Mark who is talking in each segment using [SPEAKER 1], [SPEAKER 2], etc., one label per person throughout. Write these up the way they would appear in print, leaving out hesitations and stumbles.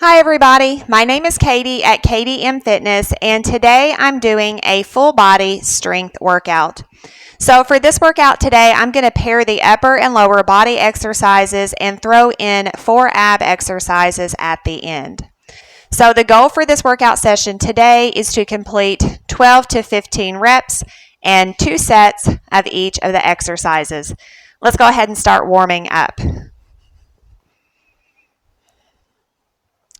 [SPEAKER 1] Hi everybody, my name is Katie at KatieMFitness and today I'm doing a full body strength workout. So for this workout today, I'm going to pair the upper and lower body exercises and throw in 4 ab exercises at the end. So the goal for this workout session today is to complete 12 to 15 reps and 2 sets of each of the exercises. Let's go ahead and start warming up.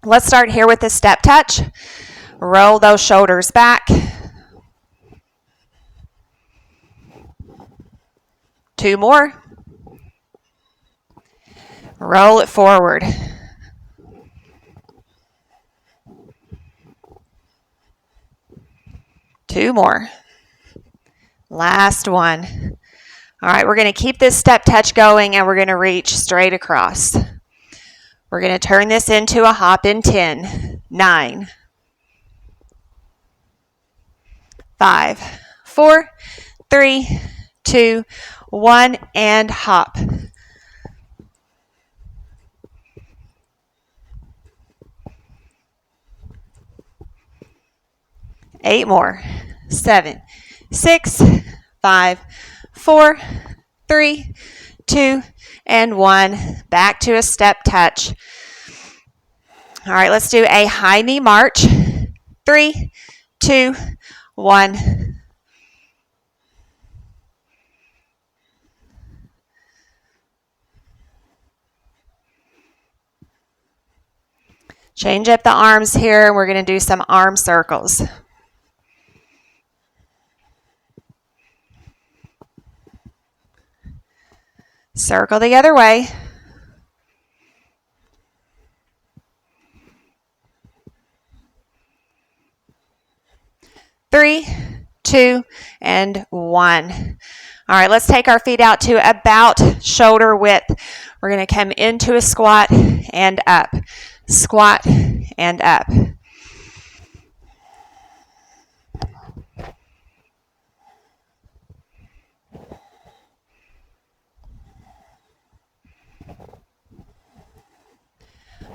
[SPEAKER 1] Let's start here with the step touch. Roll those shoulders back. 2 more. Roll it forward. 2 more. Last one. All right, we're going to keep this step touch going and we're going to reach straight across. We're going to turn this into a hop in 10, 9, 5, 4, 3, 2, 1, and hop. 8 more. 7, 6, 5, 4, 3, 2, and 1. Back to a step touch. All right, let's do a high knee march. 3, 2, 1. Change up the arms here. We're going to do some arm circles. Circle the other way. 3, 2, and 1. All right, let's take our feet out to about shoulder width. We're going to come into a squat and up. Squat and up.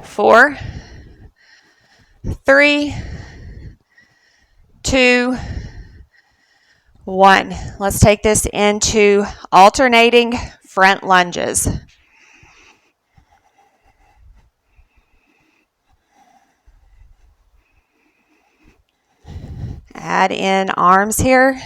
[SPEAKER 1] Four, 3, 2, 1. Let's take this into alternating front lunges. Add in arms here.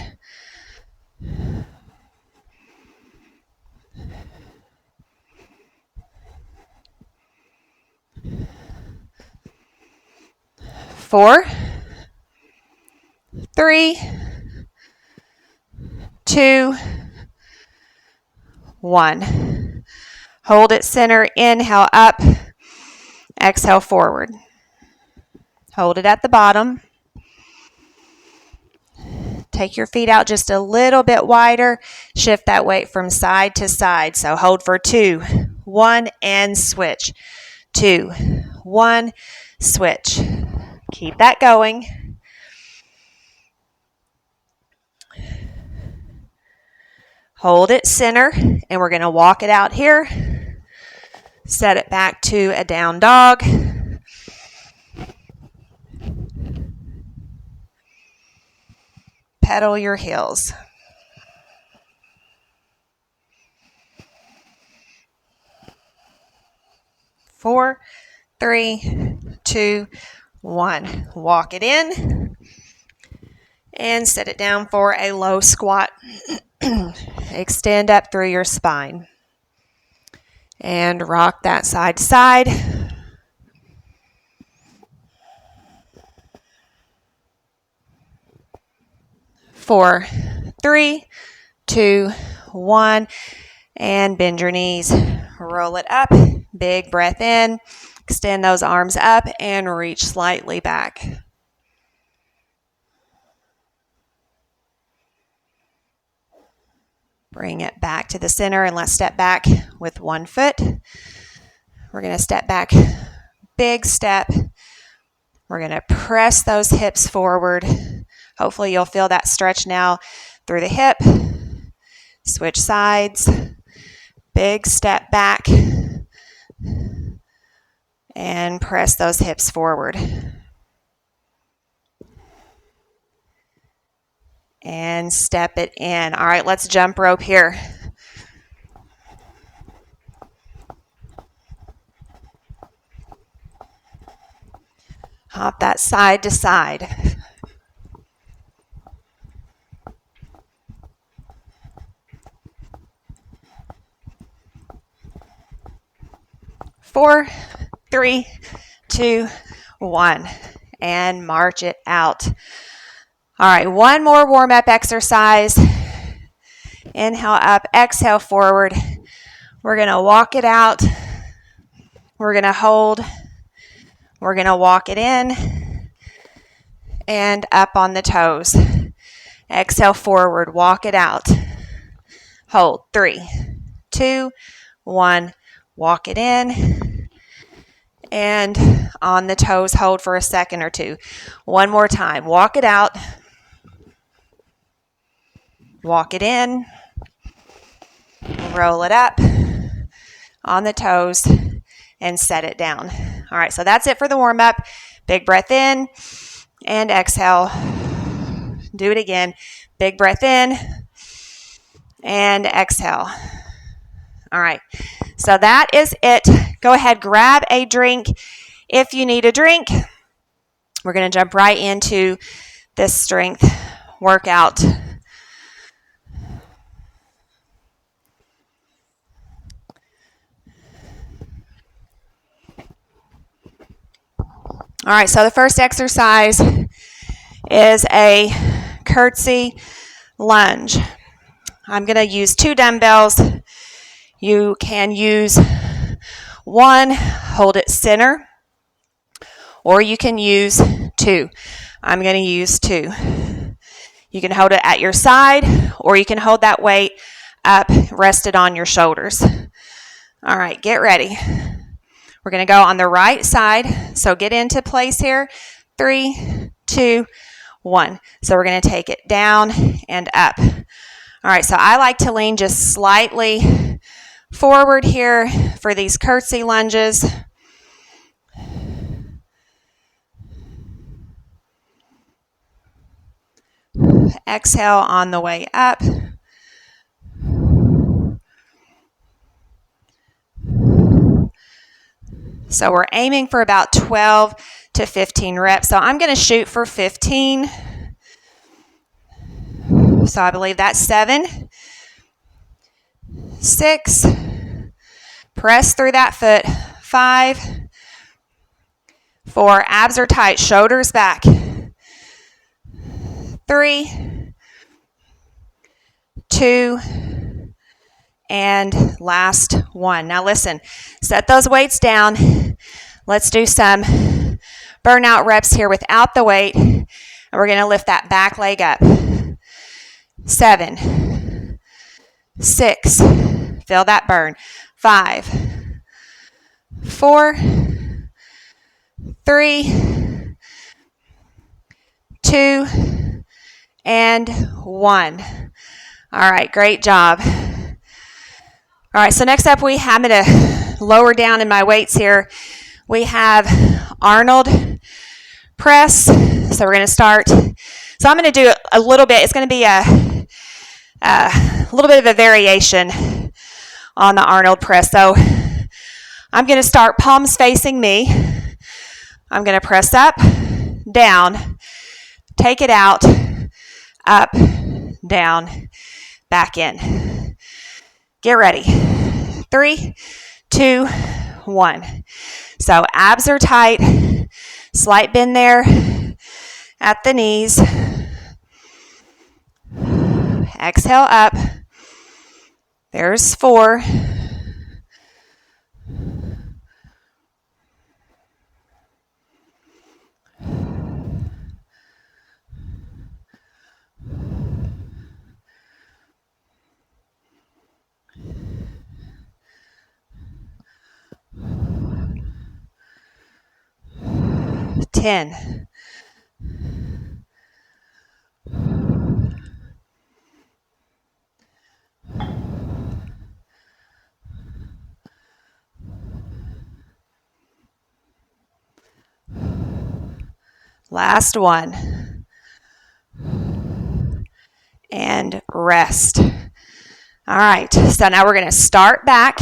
[SPEAKER 1] Four, 3, 2, 1. Hold it center, inhale up, exhale forward. Hold it at the bottom. Take your feet out just a little bit wider. Shift that weight from side to side. So hold for 2, 1, and switch. 2, 1, switch. Keep that going. Hold it center, and we're going to walk it out here. Set it back to a down dog. Pedal your heels. 4, 3, 2, 1. Walk it in and set it down for a low squat. Extend up through your spine and rock that side to side. 4, 3, 2, 1, and bend your knees. Roll it up. Big breath in. Extend those arms up and reach slightly back. Bring it back to the center and let's step back with 1 foot. We're going to step back, big step. We're going to press those hips forward. Hopefully you'll feel that stretch now through the hip. Switch sides, big step back And press those hips forward. And step it in. All right, let's jump rope here. Hop that side to side. Four, three, two, one, and march it out. All right, one more warm-up exercise. Inhale up, exhale forward. We're going to walk it out. We're going to hold. We're going to walk it in and up on the toes. Exhale forward, walk it out. Hold, 3, 2, 1. Walk it in and on the toes, hold for a second or two. One more time, walk it out. Walk it in. Roll it up on the toes and set it down. All right, so that's it for the warm-up. Big breath in and exhale. Do it again. Big breath in and exhale. All right, so that is it. Go ahead, grab a drink if you need a drink. We're going to jump right into this strength workout. All right, so the first exercise is a curtsy lunge. I'm going to use 2 dumbbells. You can use one, hold it center, or you can use 2. I'm going to use 2. You can hold it at your side, or you can hold that weight up, rested on your shoulders. All right, get ready. We're going to go on the right side, so get into place here. 3, 2, 1. So we're going to take it down and up. All right, so I like to lean just slightly forward here for these curtsy lunges. Exhale on the way up. So we're aiming for about 12 to 15 reps. So I'm going to shoot for 15. So I believe that's 7, 6, press through that foot, 5, 4, abs are tight, shoulders back, 3, 2, and last 1. Now listen, set those weights down. Let's do some burnout reps here without the weight. And we're going to lift that back leg up. 7, 6, feel that burn. 5, 4, 3, 2, and 1. All right, great job. All right, so next up I'm going to lower down in my weights here. We have Arnold press. So we're going to start. So I'm going to do a little bit. It's going to be a little bit of a variation on the Arnold press. So I'm going to start palms facing me. I'm going to press up, down, take it out, up, down, back in. Get ready. 3, 2, 1. So abs are tight, slight bend there at the knees. Exhale up. There's 4. Ten. Last one. And rest. All right, so now we're going to start back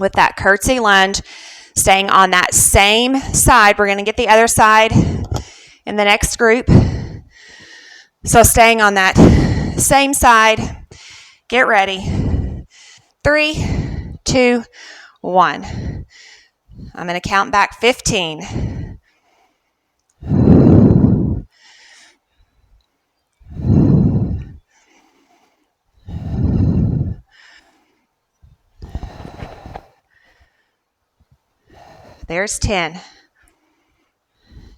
[SPEAKER 1] with that curtsy lunge, staying on that same side. We're going to get the other side in the next group. So staying on that same side. Get ready. 3, 2, 1. I'm going to count back 15. There's 10.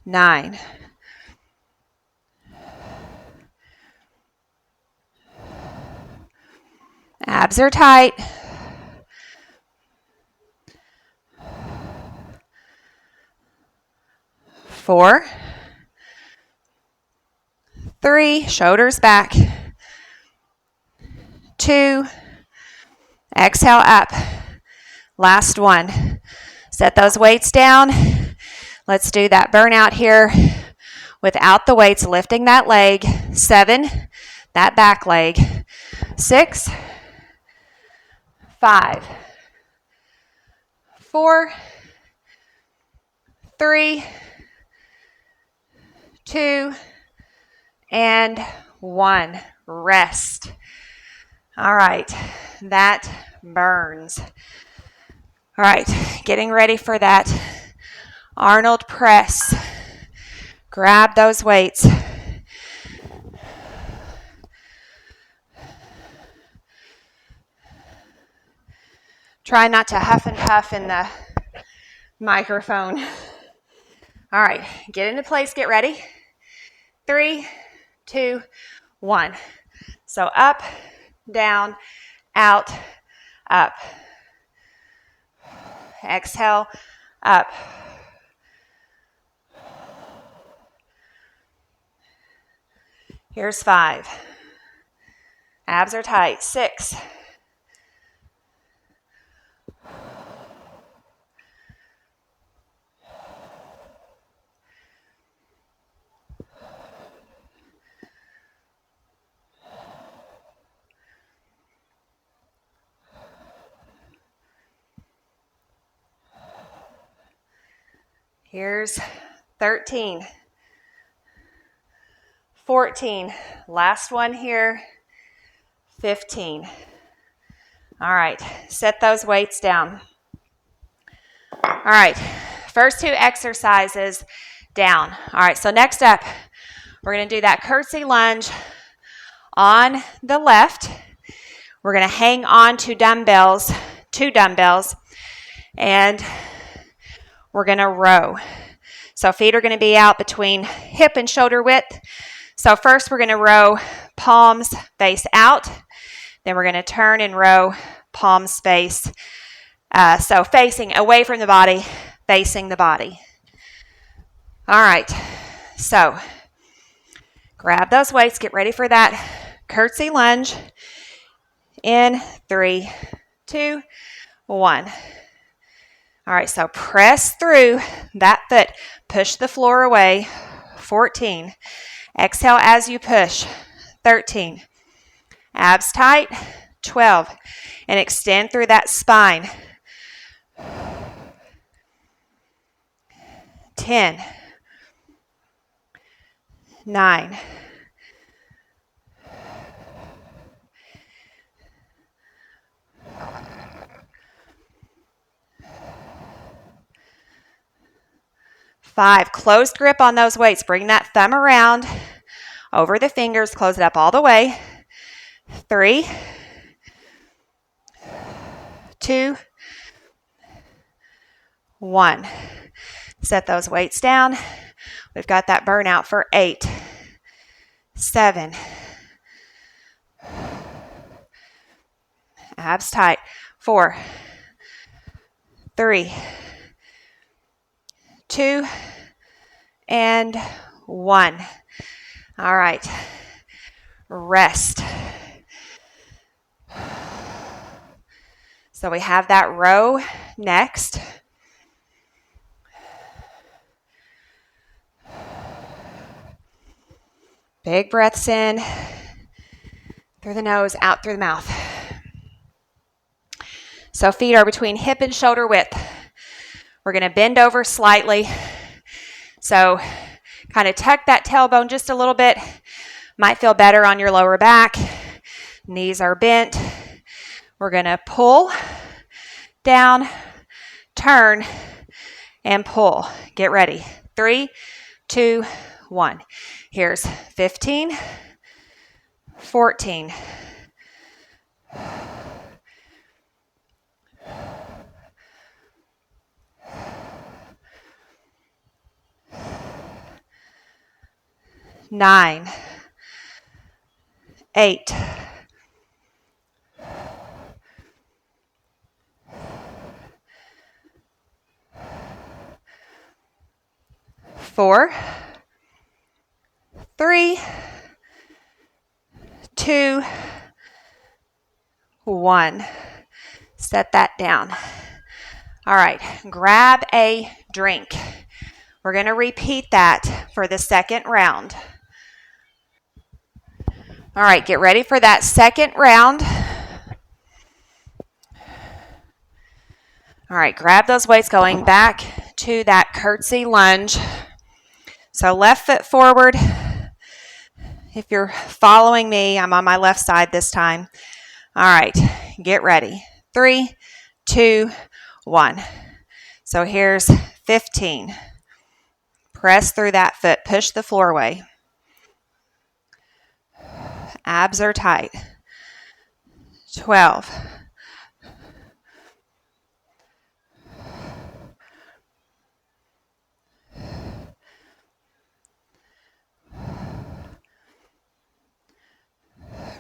[SPEAKER 1] 9. 'Abs are tight. 4. 3. Shoulders back. 2. Exhale up. Last one. Set those weights down. Let's do that burnout here without the weights, lifting that leg. 7. That back leg. 6. 5. 4. 3. 2. And 1. Rest. All right, that burns. All right, getting ready for that Arnold press. Grab those weights. Try not to huff and puff in the microphone. All right, get into place, get ready. 3, 2, 1. So up, down, out, up. Exhale, up. Here's 5. Abs are tight. 6. 13. 14. Last one here. 15. All right, set those weights down. All right, first 2 exercises down. All right, so next up, we're going to do that curtsy lunge on the left. We're going to hang on to dumbbells, 2 dumbbells, and we're going to row. So feet are going to be out between hip and shoulder width. So first we're going to row palms face out. Then we're going to turn and row palms face. So facing away from the body, facing the body. All right. So grab those weights. Get ready for that curtsy lunge. In 3, 2, 1. All right. So press through that foot. Push the floor away. 14. Exhale as you push. 13. Abs tight. 12. And extend through that spine. 10. 9. 5. Closed grip on those weights. Bring that thumb around over the fingers. Close it up all the way. 3. 2. 1. Set those weights down. We've got that burnout for 8. 7. Abs tight. 4. 3. 2. And 1. All right. Rest. So we have that row next. Big breaths in through the nose, out through the mouth. So feet are between hip and shoulder width. We're going to bend over slightly. So kind of tuck that tailbone just a little bit. Might feel better on your lower back. Knees are bent. We're going to pull, down, turn, and pull. Get ready. 3, 2, 1. Here's 15, 14, 9, 8, 4, 3, 2, 1. Set that down. All right, grab a drink. We're going to repeat that for the second round. All right, get ready for that second round. All right, grab those weights, going back to that curtsy lunge. So left foot forward. If you're following me, I'm on my left side this time. All right, get ready. 3, 2, 1. So here's 15. Press through that foot. Push the floor away. Abs are tight. 12.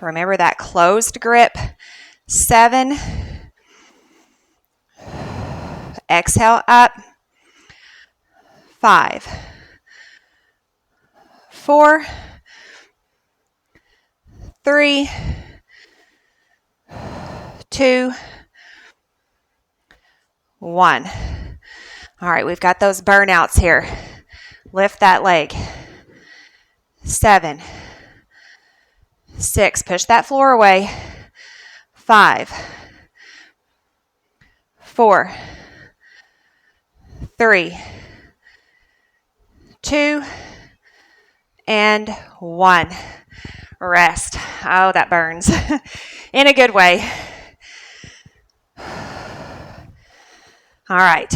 [SPEAKER 1] Remember that closed grip. 7. Exhale up. 5. 4. 3. 2. 1. All right, we've got those burnouts here. Lift that leg. 7. 6. Push that floor away. 5. 4. 3. 2. And 1. Rest. Oh, that burns. In a good way. All right.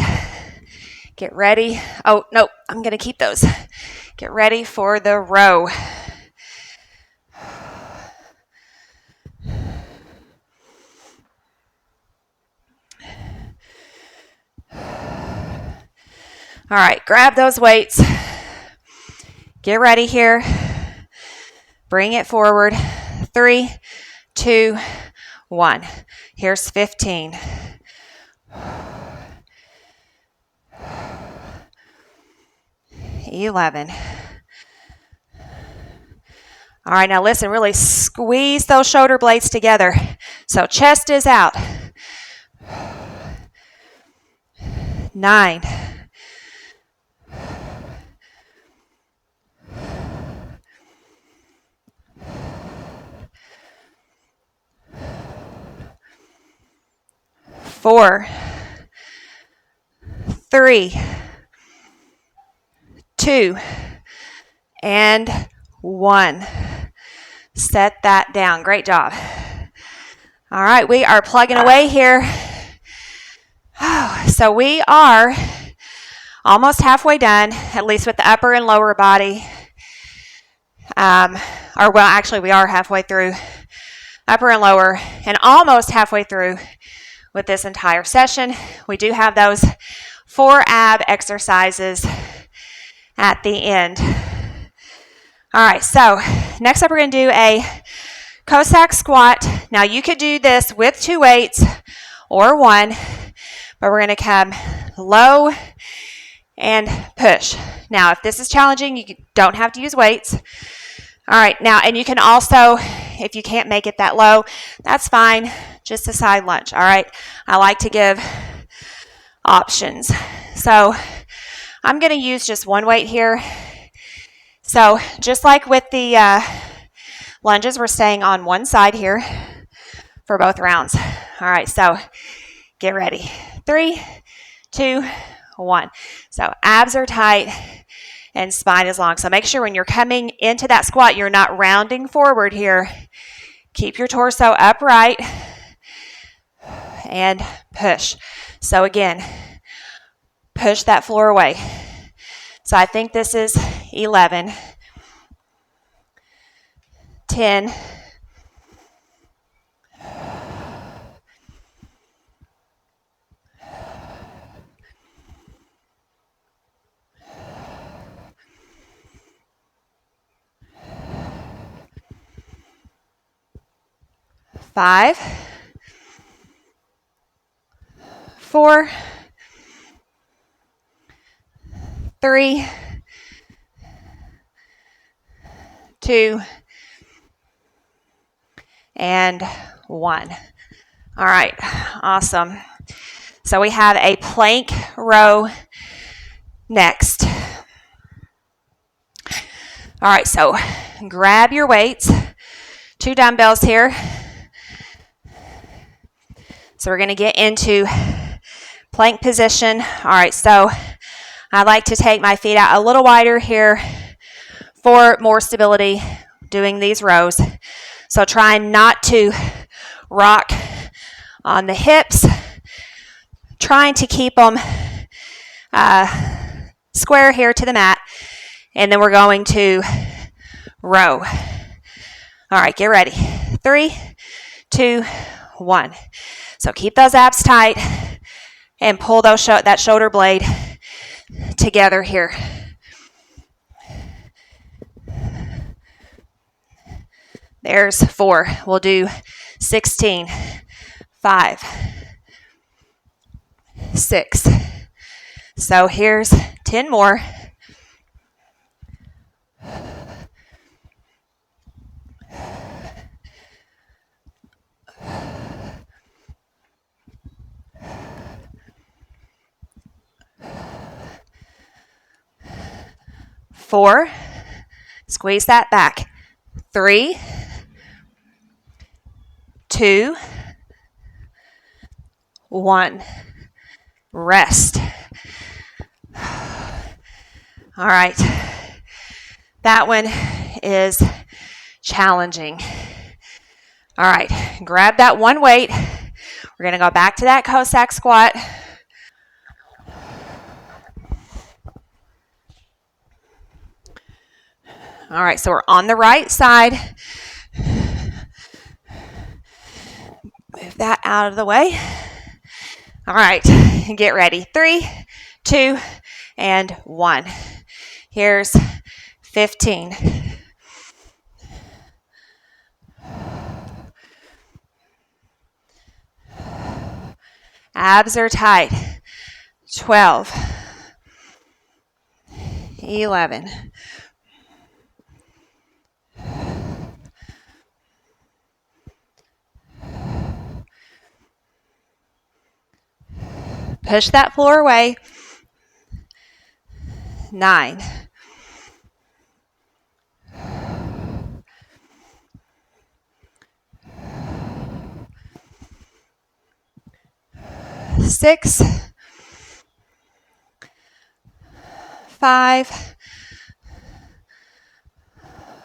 [SPEAKER 1] Get ready. Oh, no, I'm going to keep those. Get ready for the row. All right, grab those weights. Get ready here. Bring it forward. 3, 2, 1. Here's 15. 11. All right, now listen, really squeeze those shoulder blades together. So chest is out. 9. 4, 3, 2, and 1. Set that down. Great job. All right, we are plugging away here. So we are almost halfway done, at least with the upper and lower body. Actually, we are halfway through upper and lower, and almost halfway through with this entire session. We do have those 4 ab exercises at the end. All right, so next up we're going to do a Cossack squat. Now you could do this with 2 weights or 1, but we're going to come low and push. Now, if this is challenging, you don't have to use weights. All right, now, and you can also, if you can't make it that low, that's fine, just a side lunge. All right, I like to give options. So I'm going to use just 1 weight here. So just like with the lunges, we're staying on one side here for both rounds. All right, so get ready. 3, 2, 1. So abs are tight and spine is long. So make sure when you're coming into that squat, you're not rounding forward here. Keep your torso upright and push. So again, push that floor away. So I think this is 11, 10, 5, 4, 3, 2, and 1. All right, awesome. So we have a plank row next. All right, so grab your weights, 2 dumbbells here. So we're going to get into plank position. All right, so I like to take my feet out a little wider here for more stability doing these rows. So try not to rock on the hips, trying to keep them square here to the mat, and then we're going to row. All right, get ready. 3, 2, 1. So keep those abs tight and pull those that shoulder blade together here. There's 4. We'll do 16, 5, 6. So here's 10 more. Four, squeeze that back. 3, 2, 1. Rest. All right. That one is challenging. All right. Grab that one weight. We're going to go back to that Cossack squat. All right, so we're on the right side. Move that out of the way. All right, get ready. 3, 2, and 1. Here's 15. Abs are tight. 12. 11. 'Push that floor away. 9. 6. 5.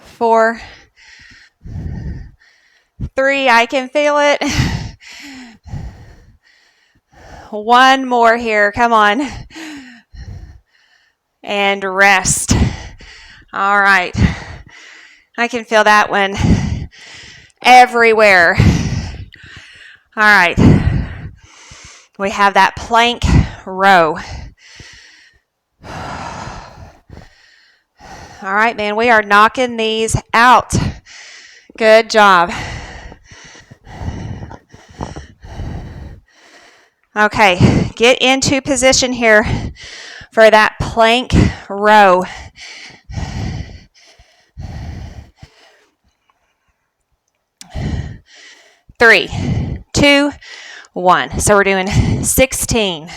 [SPEAKER 1] 4. 3. I can feel it. 1 more here. Come on. And rest. All right. I can feel that one everywhere. All right. We have that plank row. All right, man. We are knocking these out. Good job. Okay, get into position here for that plank row. Three, 2, 1. So we're doing 16.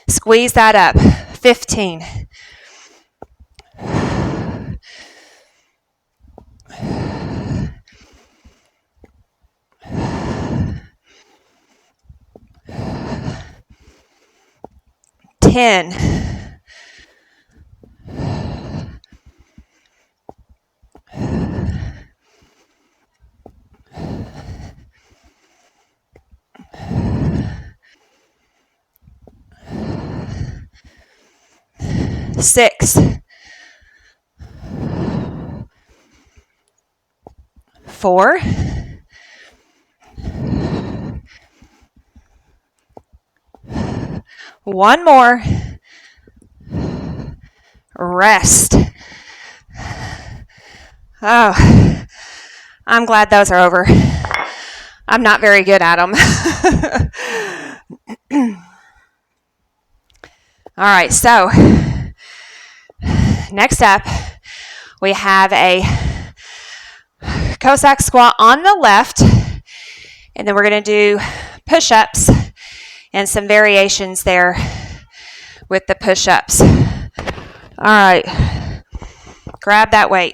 [SPEAKER 1] Squeeze that up. 15. 10, 6, 4, 1 more, rest. Oh, I'm glad those are over. I'm not very good at them. All right, so next up, we have a Cossack squat on the left, and then we're going to do push-ups and some variations there with the push-ups. All right, grab that weight.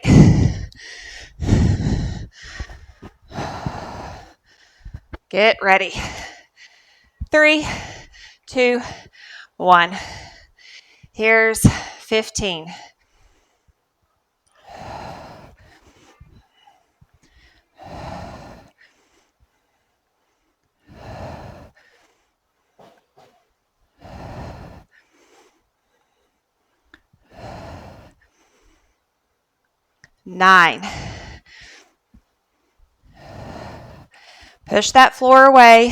[SPEAKER 1] Get ready. 3, 2, 1. Here's 15. Nine. Push that floor away.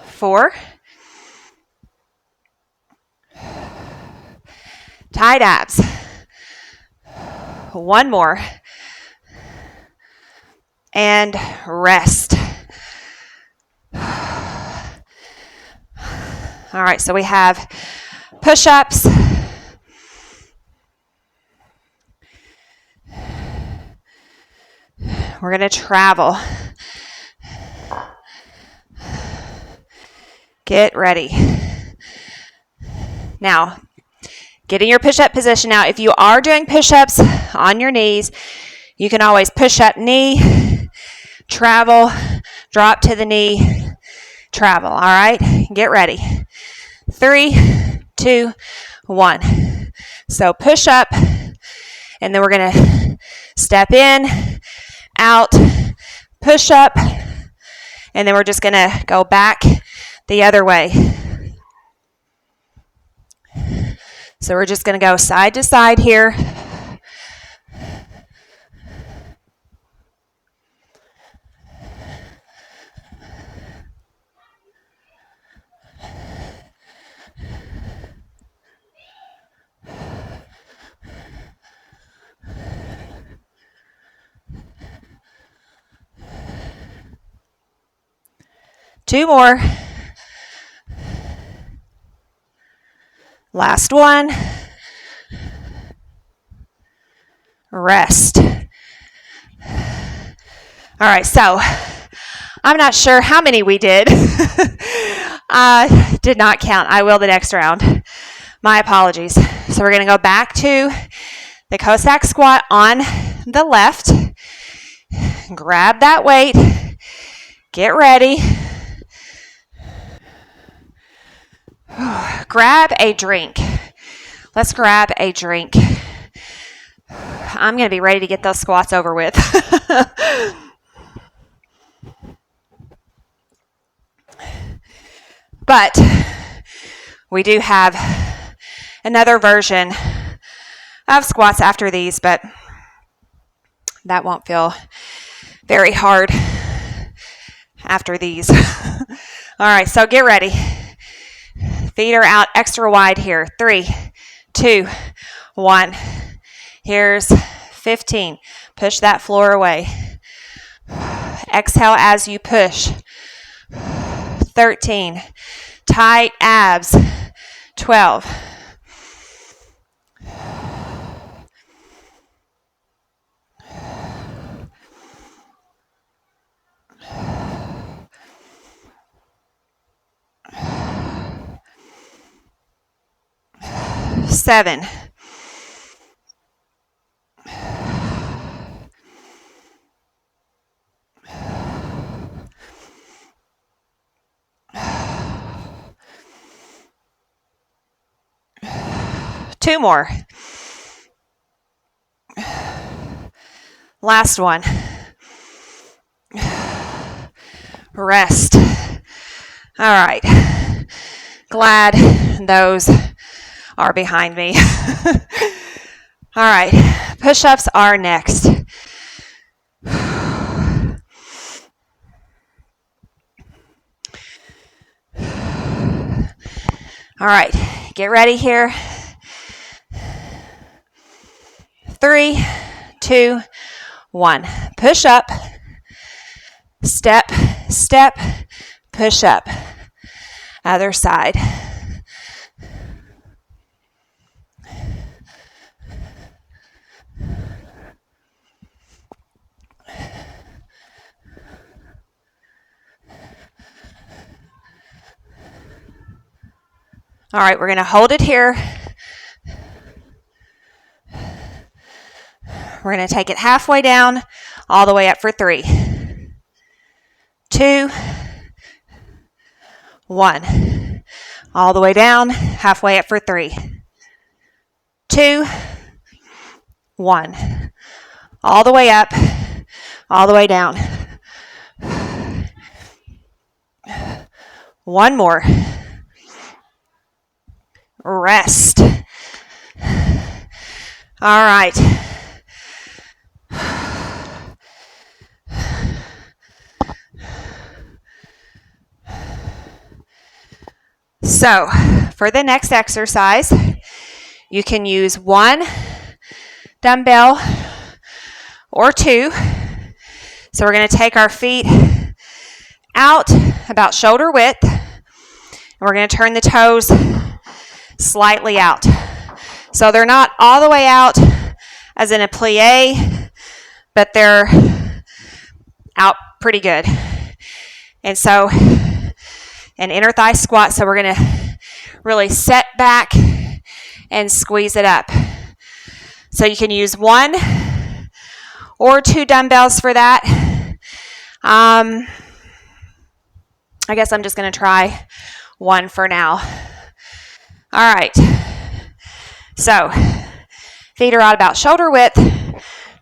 [SPEAKER 1] 4. Tight abs. 1 more. And rest. All right, so we have push-ups. We're going to travel. Get ready. Now, get in your push-up position. Now, if you are doing push-ups on your knees, you can always push up knee, travel, drop to the knee, travel. All right, get ready. 3, 2, 1. So push up, and then we're going to step in, out, push up, and then we're just going to go back the other way. So we're just going to go side to side here. Two more. Last one. Rest. All right, so I'm not sure how many we did. I did not count. I will the next round. My apologies. So we're going to go back to the Cossack squat on the left. Grab that weight. Get ready. Grab a drink. Let's grab a drink. I'm going to be ready to get those squats over with. But we do have another version of squats after these, but that won't feel very hard after these. All right, so get ready. Feet are out extra wide here. 3, 2, 1. Here's 15. Push that floor away. Exhale as you push. 13. Tight abs. 12. 7. 2 more. Last one. Rest. All right. Glad those are behind me. All right. Push-ups are next. All right. Get ready here. 3, 2, 1. Push up. Step, step, push up. Other side. All right, we're going to hold it here. We're going to take it halfway down, all the way up for 3, 2, 1. All the way down, halfway up for 3, 2, 1. All the way up, all the way down. One more. Rest. All right. So, for the next exercise, you can use 1 dumbbell or 2. So we're going to take our feet out about shoulder width, and we're going to turn the toes slightly out. So they're not all the way out as in a plie, but they're out pretty good. And so an inner thigh squat, so we're going to really set back and squeeze it up. So you can use 1 or 2 dumbbells for that. I guess I'm just going to try 1 for now. All right. So feet are out about shoulder width.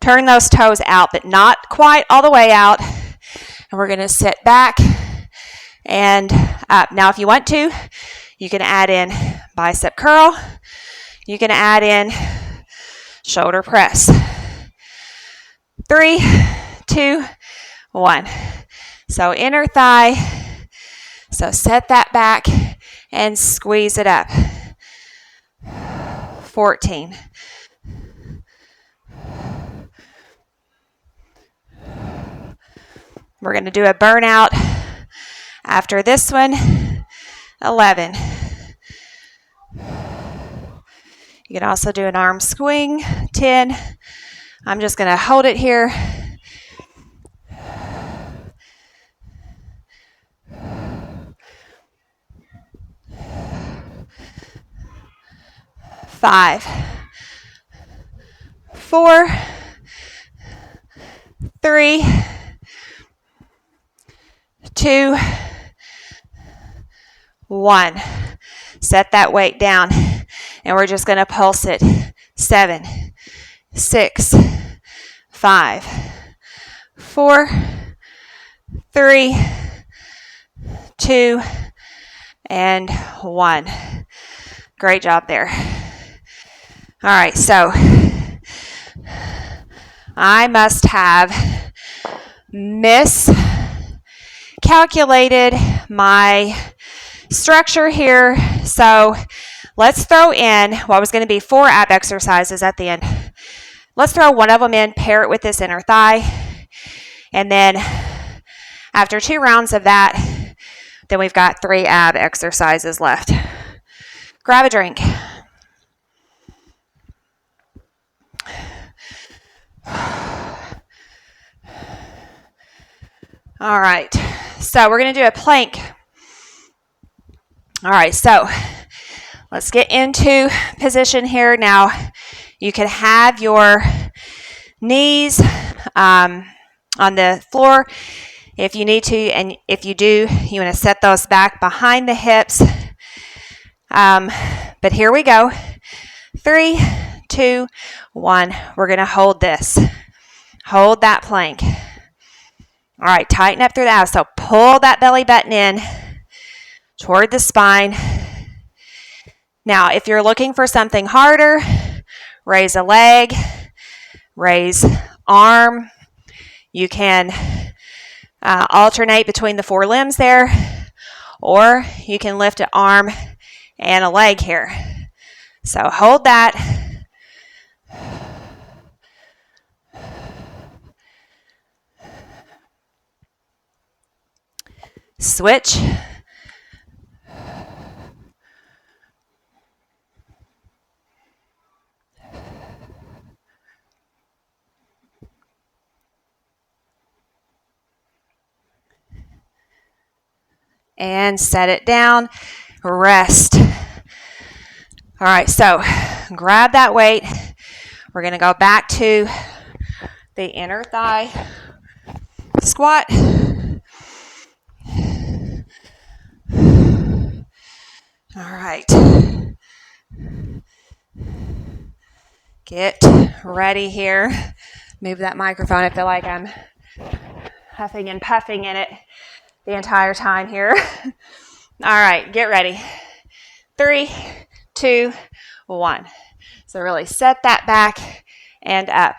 [SPEAKER 1] Turn those toes out, but not quite all the way out. And we're going to sit back and up. Now, if you want to, you can add in bicep curl. You can add in shoulder press. 3, 2, 1. So inner thigh. So set that back and squeeze it up. 14. We're going to do a burnout after this one. 11. You can also do an arm swing. 10. I'm just going to hold it here. 5, 4, 3, 2, 1. Set that weight down, and we're just going to pulse it. 7, 6, 5, 4, 3, 2, and 1. Great job there. All right, so I must have miscalculated my structure here. So let's throw in what was going to be 4 ab exercises at the end. Let's throw one of them in, pair it with this inner thigh. And then after 2 rounds of that, then we've got 3 ab exercises left. Grab a drink. All right, so we're going to do a plank. All right, so let's get into position here. Now, you can have your knees on the floor if you need to, and if you do, you want to set those back behind the hips. But here we go. 3, 2, 1. We're going to hold this. Hold that plank. All right, tighten up through the abs. So pull that belly button in toward the spine. Now, if you're looking for something harder, raise a leg, raise arm. You can alternate between the 4 limbs there, or you can lift an arm and a leg here. So hold that. Switch. And set it down. Rest. All right, so grab that weight. We're going to go back to the inner thigh squat. All right. Get ready here. Move that microphone. I feel like I'm huffing and puffing in it the entire time here. All right, get ready. 3, 2, 1. So really set that back and up.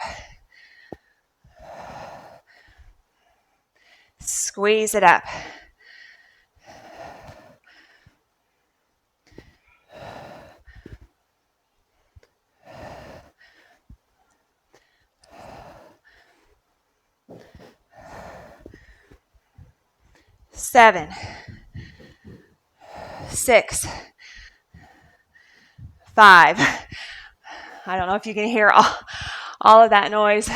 [SPEAKER 1] Squeeze it up. Seven, 6, 5. I don't know if you can hear all of that noise.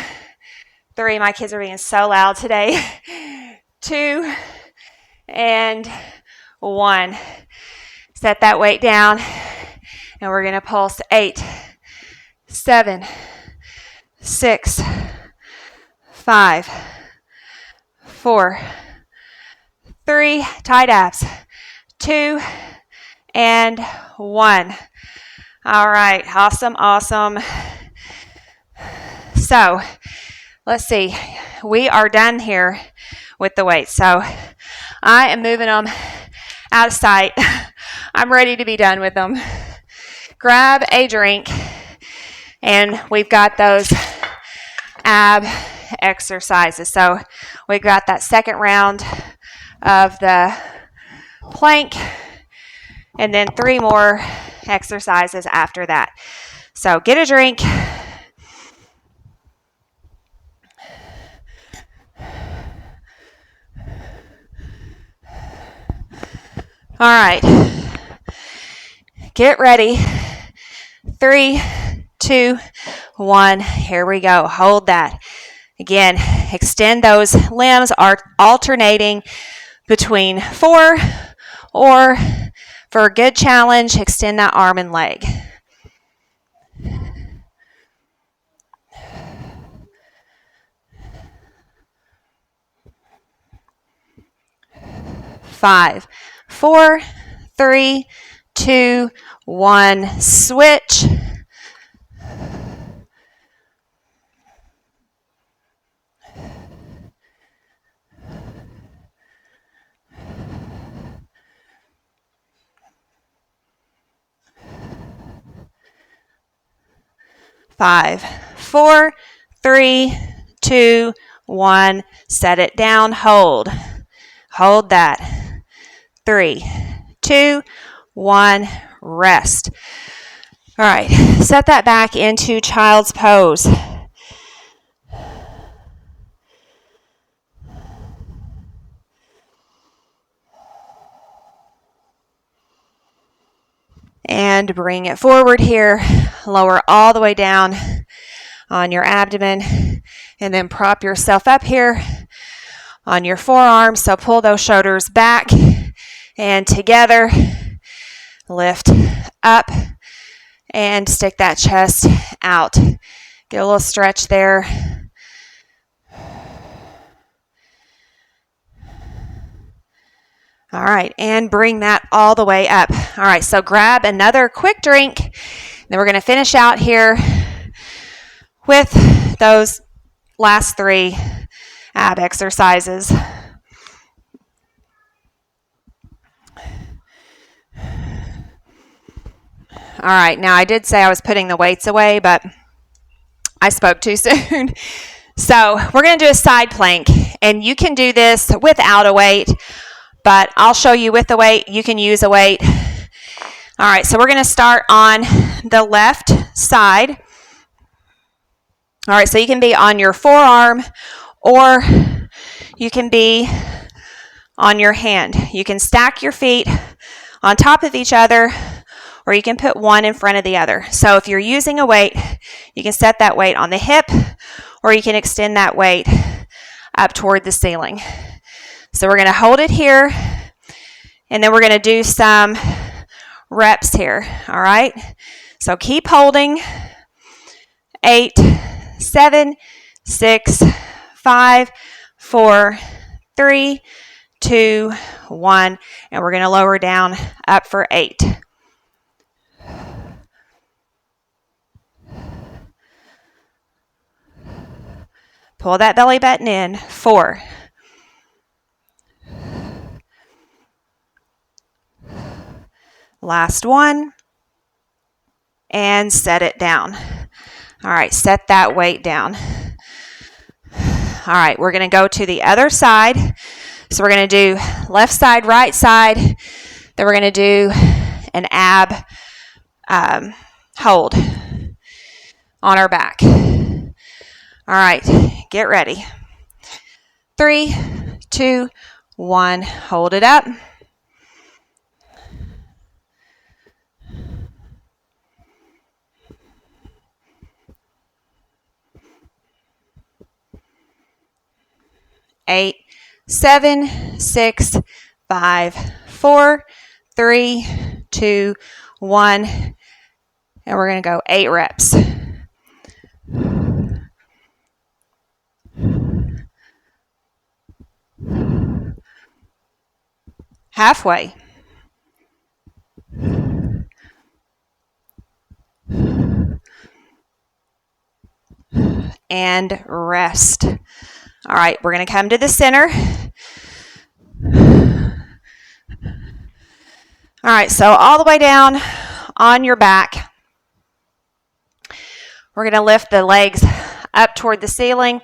[SPEAKER 1] 3, my kids are being so loud today. 2, and 1. Set that weight down, and we're going to pulse 8, 7, 6, 5, 4, 3, tight abs, 2, and 1. All right, awesome. So, let's see. We are done here with the weights. So, I am moving them out of sight. I'm ready to be done with them. Grab a drink, and we've got those ab exercises. So, we've got that second round of the plank, and then 3 more exercises after that. So get a drink. All right. Get ready. 3, 2, 1. Here we go. Hold that. Again, extend those limbs, alternating between 4, or for a good challenge, extend that arm and leg. 5, 4, 3, 2, 1. Switch. Five, 4, 3, 2, 1. Set it down. Hold that. 3, 2, 1. Rest. All right, set that back into child's pose. And bring it forward here. Lower all the way down on your abdomen. And then prop yourself up here on your forearms. So pull those shoulders back and together. Lift up and stick that chest out. Get a little stretch there. All right, and bring that all the way up. All right, so grab another quick drink. Then we're going to finish out here with those last 3 ab exercises. All right, now I did say I was putting the weights away, but I spoke too soon. So we're going to do a side plank, and you can do this without a weight, but I'll show you with the weight. You can use a weight. All right, so we're going to start on the left side. All right, so you can be on your forearm, or you can be on your hand. You can stack your feet on top of each other, or you can put one in front of the other. So if you're using a weight, you can set that weight on the hip, or you can extend that weight up toward the ceiling. So we're going to hold it here, and then we're going to do some reps here. All right, so keep holding. 8, 7, 6, 5, 4, 3, 2, 1, and we're going to lower down up for 8. Pull that belly button in. 4. Last one. And set it down. All right, set that weight down. All right, we're going to go to the other side. So we're going to do left side, right side. Then we're going to do an ab hold on our back. All right, get ready. 3, 2, 1, hold it up. Eight, 7, 6, 5, 4, 3, 2, 1, and we're going to go 8 reps. Halfway. And rest. All right, we're going to come to the center. All right, so all the way down on your back. We're going to lift the legs up toward the ceiling,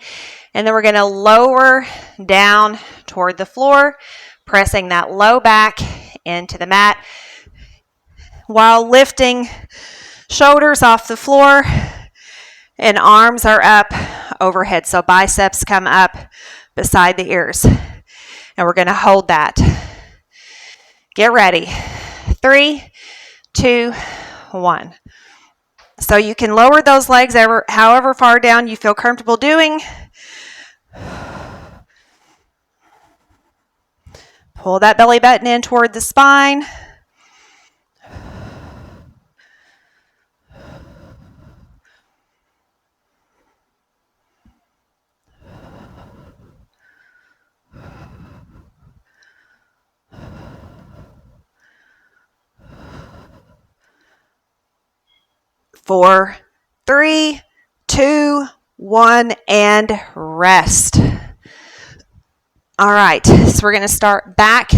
[SPEAKER 1] and then we're going to lower down toward the floor, pressing that low back into the mat while lifting shoulders off the floor and arms are up overhead. So biceps come up beside the ears. And we're going to hold that. Get ready. 3, 2, 1. So you can lower those legs however far down you feel comfortable doing. Pull that belly button in toward the spine. Four, 3, 2, 1, and rest. All right, so we're going to start back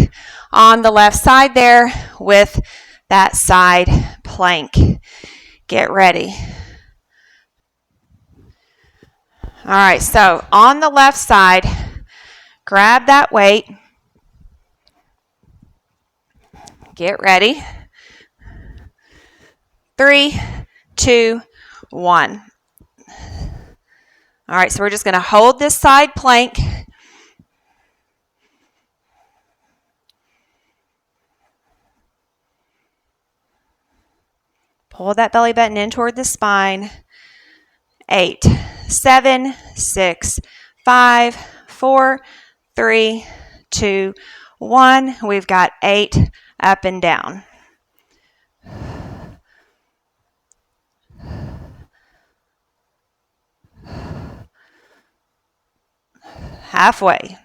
[SPEAKER 1] on the left side there with that side plank. Get ready. All right, so on the left side, grab that weight. Get ready. 3, 2, 1. All right, so we're just going to hold this side plank. Pull that belly button in toward the spine. 8, 7, 6, 5, 4, 3, 2, 1. We've got 8 up and down. Halfway.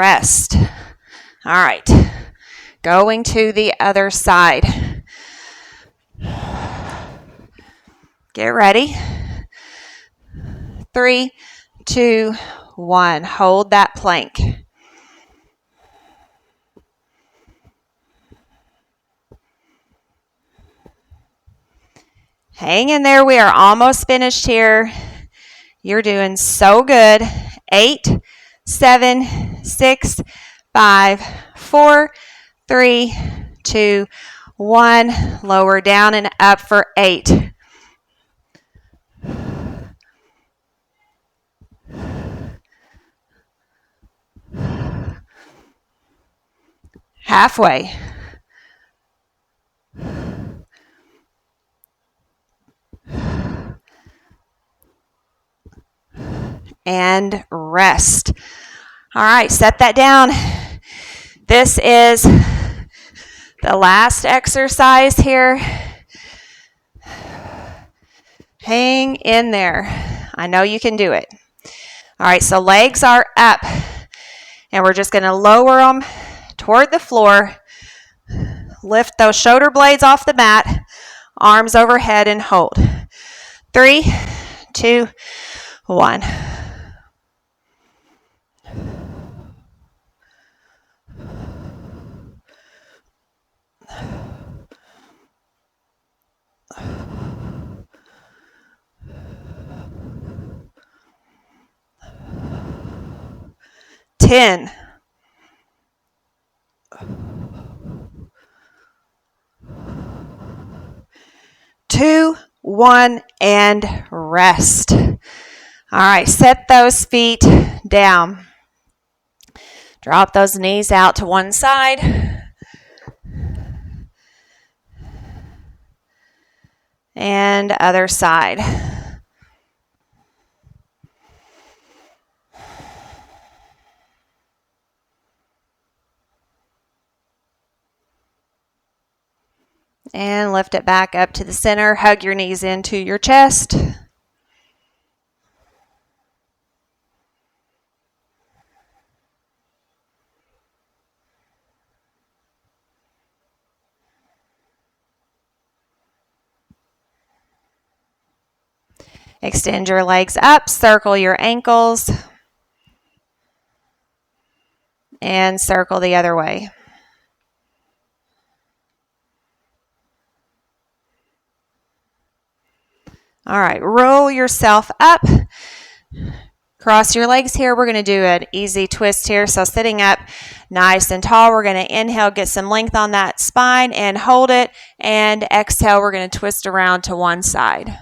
[SPEAKER 1] rest. All right, going to the other side. Get ready. 3, 2, 1. Hold that plank. Hang in there. We are almost finished here. You're doing so good. 8, 7, 6, 5, 4, 3, 2, 1. Lower down and up for 8. Halfway. And rest. All right, set that down. This is the last exercise here. Hang in there. I know you can do it. All right, so legs are up, and we're just going to lower them toward the floor. Lift those shoulder blades off the mat, arms overhead, and hold. 3, 2, 1. Ten. 2, 1, and rest. All right, set those feet down. Drop those knees out to one side. And other side. And lift it back up to the center. Hug your knees into your chest. Extend your legs up, circle your ankles, and circle the other way. All right, roll yourself up. Cross your legs here. We're going to do an easy twist here. So sitting up nice and tall, we're going to inhale, get some length on that spine and hold it. And exhale, we're going to twist around to one side.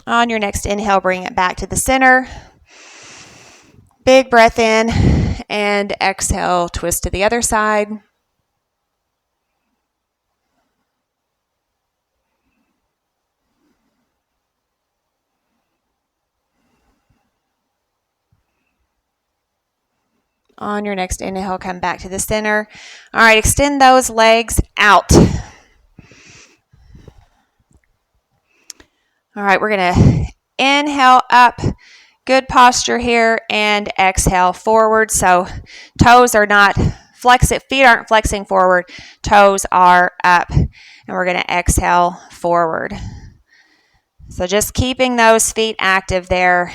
[SPEAKER 1] On your next inhale, bring it back to the center. Big breath in and exhale, twist to the other side. On your next inhale, come back to the center. All right, extend those legs out. All right, we're going to inhale up. Good posture here, and exhale forward. So toes are not flexing, feet aren't flexing forward. Toes are up, and we're going to exhale forward. So just keeping those feet active there.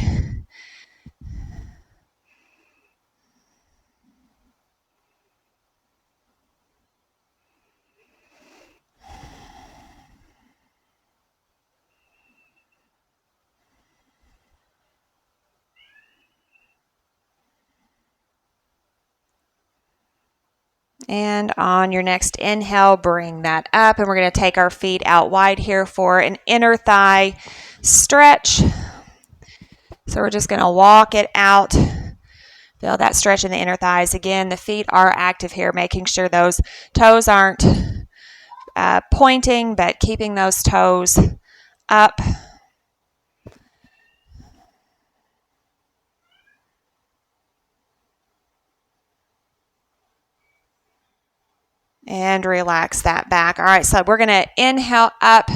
[SPEAKER 1] And on your next inhale, bring that up. And we're going to take our feet out wide here for an inner thigh stretch. So we're just going to walk it out. Feel that stretch in the inner thighs. Again, the feet are active here, making sure those toes aren't pointing, but keeping those toes up. And relax that back. All right, so we're going to inhale up.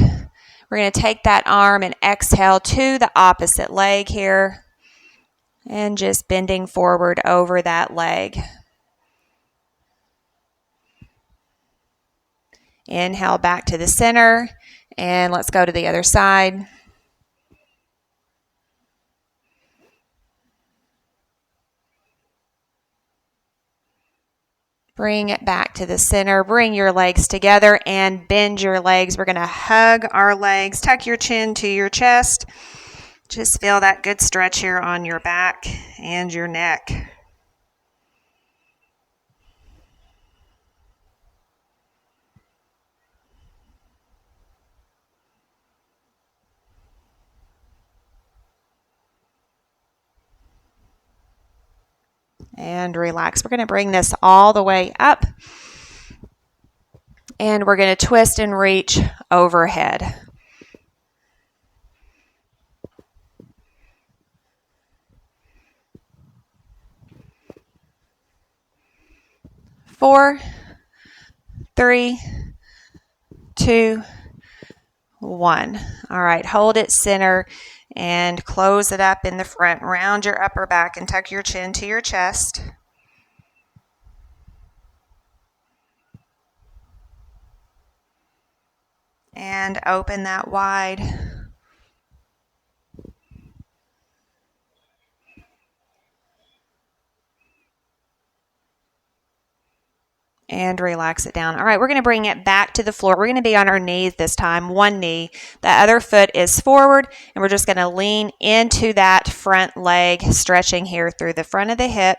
[SPEAKER 1] We're going to take that arm and exhale to the opposite leg here and just bending forward over that leg. Inhale back to the center, and let's go to the other side. Bring it back to the center. Bring your legs together and bend your legs. We're going to hug our legs. Tuck your chin to your chest. Just feel that good stretch here on your back and your neck. And relax. We're going to bring this all the way up. And we're going to twist and reach overhead. Four, three, two, one. All right, hold it center and close it up in the front. Round your upper back and tuck your chin to your chest. And open that wide. And relax it down. All right, we're going to bring it back to the floor. We're going to be on our knees this time, one knee. The other foot is forward, and we're just going to lean into that front leg, stretching here through the front of the hip.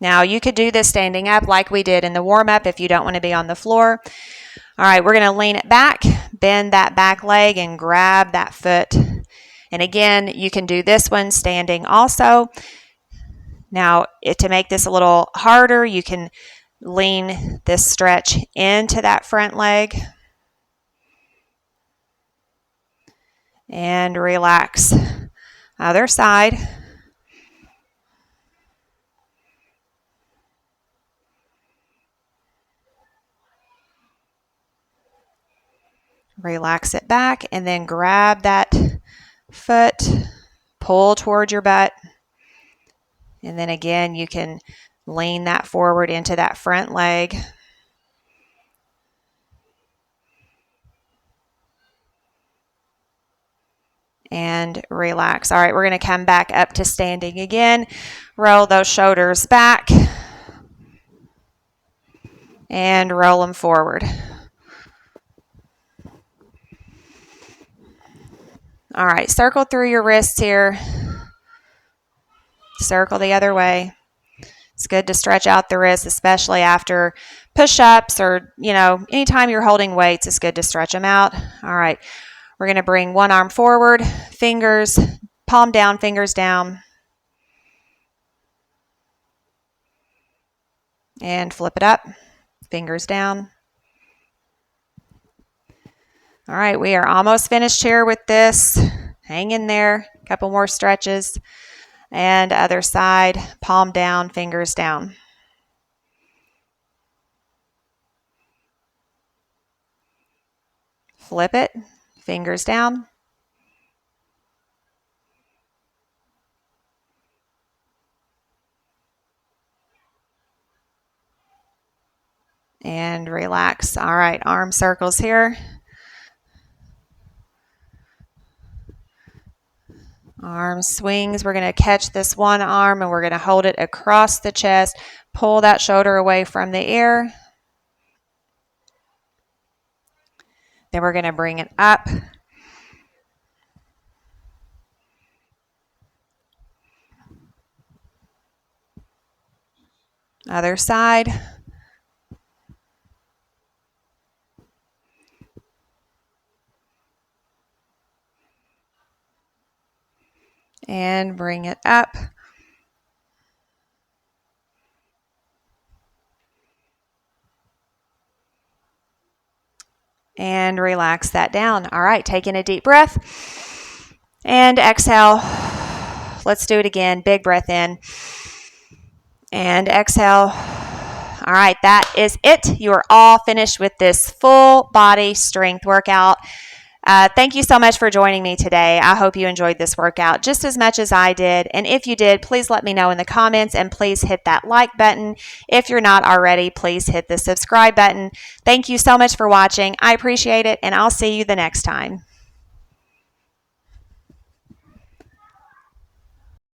[SPEAKER 1] Now, you could do this standing up like we did in the warm-up if you don't want to be on the floor. All right, we're going to lean it back, bend that back leg, and grab that foot. And again, you can do this one standing also. Now, to make this a little harder, you can lean this stretch into that front leg. And relax. Other side. Relax it back and then grab that foot, pull toward your butt. And then again, you can lean that forward into that front leg. And relax. All right, we're going to come back up to standing again. Roll those shoulders back. And roll them forward. All right, circle through your wrists here. Circle the other way. It's good to stretch out the wrists, especially after push-ups or, anytime you're holding weights, it's good to stretch them out. All right, we're going to bring one arm forward, fingers, palm down, fingers down. And flip it up, fingers down. All right, we are almost finished here with this. Hang in there, a couple more stretches. And other side, palm down, fingers down. Flip it, fingers down. And relax. All right, arm circles here. Arm swings. We're going to catch this one arm and we're going to hold it across the chest. Pull that shoulder away from the ear. Then we're going to bring it up. Other side. And bring it up. And relax that down. All right, taking a deep breath. And exhale. Let's do it again. Big breath in. And exhale. All All right, that is it. You are all finished with this full body strength workout. Thank you so much for joining me today. I hope you enjoyed this workout just as much as I did. And if you did, please let me know in the comments and please hit that like button. If you're not already, please hit the subscribe button. Thank you so much for watching. I appreciate it, and I'll see you the next time.